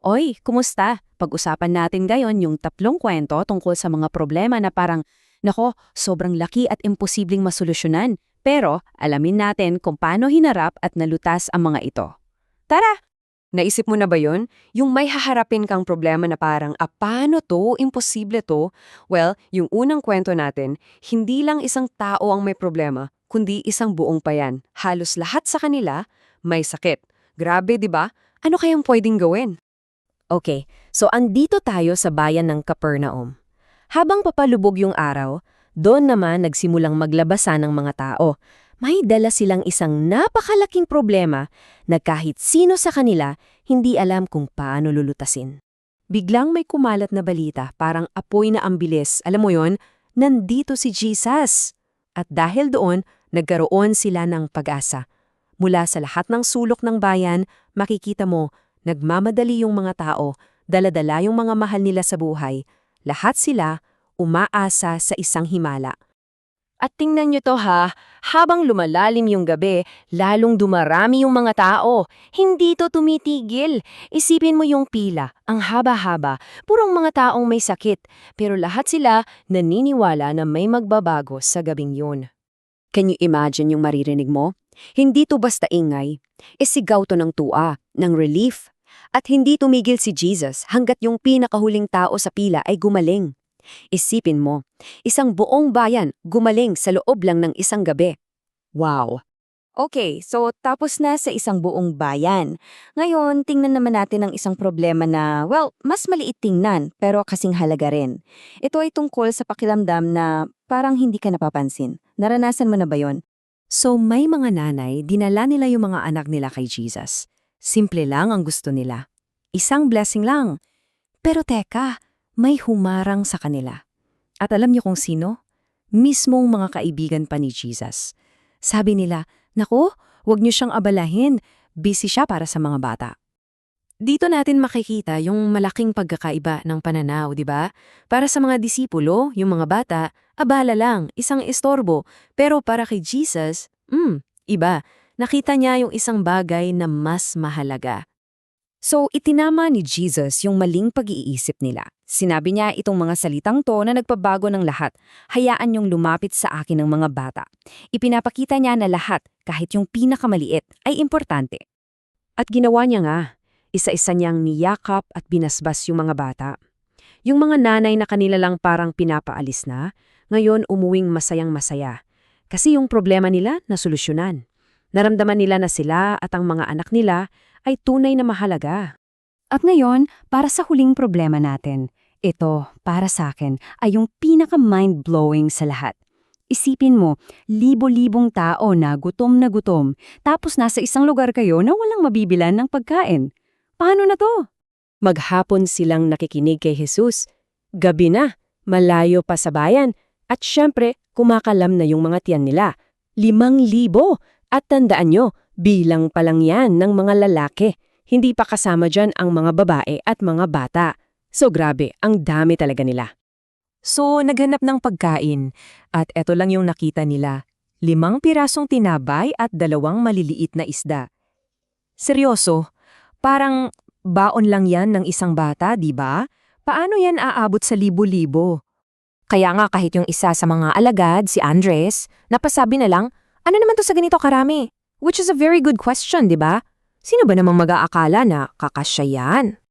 Oy, kumusta? Pag-usapan natin ngayon yung 3 kwento tungkol sa mga problema na parang, nako, sobrang laki at imposibleng masolusyonan. Pero alamin natin kung paano hinarap at nalutas ang mga ito. Tara! Naisip mo na ba yun? Yung may haharapin kang problema na parang, paano to? Imposible to? Well, yung unang kwento natin, hindi lang isang tao ang may problema, kundi isang buong payan. Halos lahat sa kanila may sakit. Grabe, di ba? Ano kayang pwedeng gawin? Okay, so andito tayo sa bayan ng Capernaum. Habang papalubog yung araw, doon naman nagsimulang maglabasan ng mga tao. May dala silang isang napakalaking problema na kahit sino sa kanila hindi alam kung paano lulutasin. Biglang may kumalat na balita, parang apoy na ang bilis. Alam mo yon, nandito si Jesus. At dahil doon, nagkaroon sila ng pag-asa. Mula sa lahat ng sulok ng bayan, makikita mo, nagmamadali yung mga tao, dala-dala yung mga mahal nila sa buhay. Lahat sila umaasa sa isang himala. At tingnan nyo to ha, habang lumalalim yung gabi, lalong dumarami yung mga tao. Hindi to tumitigil. Isipin mo yung pila, ang haba-haba, purong mga taong may sakit. Pero lahat sila naniniwala na may magbabago sa gabing yun. Can you imagine yung maririnig mo? Hindi to basta ingay. Isigaw to ng tua, ng relief. At hindi tumigil si Jesus hanggat yung pinakahuling tao sa pila ay gumaling. Isipin mo, isang buong bayan gumaling sa loob lang ng isang gabi. Wow! Okay, so tapos na sa isang buong bayan. Ngayon, tingnan naman natin ang isang problema na, well, mas maliit tingnan, pero kasing halaga rin. Ito ay tungkol sa pakiramdam na parang hindi ka napapansin. Naranasan mo na ba yon? So may mga nanay, dinala nila yung mga anak nila kay Jesus. Simple lang ang gusto nila. Isang blessing lang. Pero teka, may humarang sa kanila. At alam niyo kung sino? Mismong mga kaibigan pa ni Jesus. Sabi nila, naku, huwag niyo siyang abalahin. Busy siya para sa mga bata. Dito natin makikita yung malaking pagkakaiba ng pananaw, di ba? Para sa mga disipulo, yung mga bata, abala lang, isang istorbo. Pero para kay Jesus, iba. Nakita niya yung isang bagay na mas mahalaga. So, itinama ni Jesus yung maling pag-iisip nila. Sinabi niya itong mga salitang to na nagpabago ng lahat. Hayaan niyong lumapit sa akin ng mga bata. Ipinapakita niya na lahat, kahit yung pinakamaliit, ay importante. At ginawa niya nga. Isa-isa niyang niyakap at binasbas yung mga bata. Yung mga nanay na kanila lang parang pinapaalis na, ngayon umuwing masayang-masaya. Kasi yung problema nila nasolusyonan. Naramdaman nila na sila at ang mga anak nila ay tunay na mahalaga. At ngayon, para sa huling problema natin, ito, para sa akin, ay yung pinaka-mind-blowing sa lahat. Isipin mo, libo-libong tao na gutom, tapos nasa isang lugar kayo na walang mabibilan ng pagkain. Paano na to? Maghapon silang nakikinig kay Jesus. Gabi na, malayo pa sa bayan. At syempre, kumakalam na yung mga tiyan nila. 5,000! At tandaan nyo, bilang pa lang yan ng mga lalaki. Hindi pa kasama dyan ang mga babae at mga bata. So grabe, ang dami talaga nila. So naghanap ng pagkain. At eto lang yung nakita nila. 5 pirasong tinabay at 2 maliliit na isda. Seryoso, parang baon lang yan ng isang bata, di ba? Paano yan aabot sa libo-libo? Kaya nga kahit yung isa sa mga alagad, si Andres, napasabi na lang, ano naman to sa ganito karami? Which is a very good question, di ba? Sino ba namang mag-aakala na kakasya yan?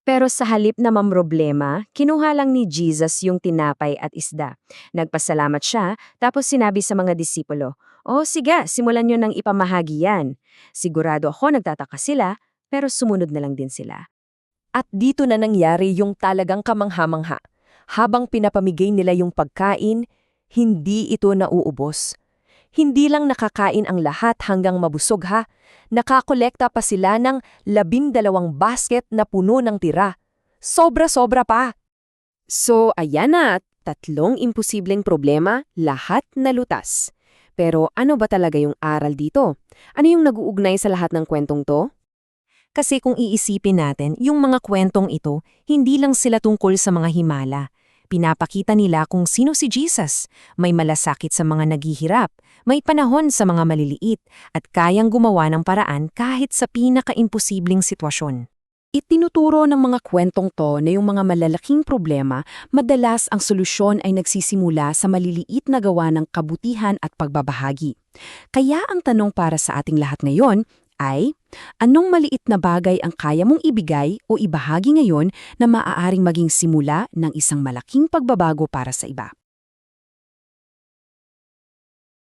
Pero sa halip na mamroblema, kinuha lang ni Jesus yung tinapay at isda. Nagpasalamat siya, tapos sinabi sa mga disipulo, "O sige, simulan nyo nang ipamahagi yan." Sigurado ako nagtataka sila, pero sumunod na lang din sila. At dito na nangyari yung talagang kamangha-mangha. Habang pinapamigay nila yung pagkain, hindi ito nauubos. Hindi lang nakakain ang lahat hanggang mabusog ha. Nakakolekta pa sila ng 12 basket na puno ng tira. Sobra-sobra pa. So ayan na, 3 imposibleng problema, lahat nalutas. Pero ano ba talaga yung aral dito? Ano yung nag-uugnay sa lahat ng kwentong to? Kasi kung iisipin natin, yung mga kwentong ito, hindi lang sila tungkol sa mga himala. Pinapakita nila kung sino si Jesus. May malasakit sa mga naghihirap, may panahon sa mga maliliit, at kayang gumawa ng paraan kahit sa pinaka-imposibleng sitwasyon. Itinuturo ng mga kwentong to na yung mga malalaking problema, madalas ang solusyon ay nagsisimula sa maliliit na gawa ng kabutihan at pagbabahagi. Kaya ang tanong para sa ating lahat ngayon ay, anong maliit na bagay ang kaya mong ibigay o ibahagi ngayon na maaaring maging simula ng isang malaking pagbabago para sa iba?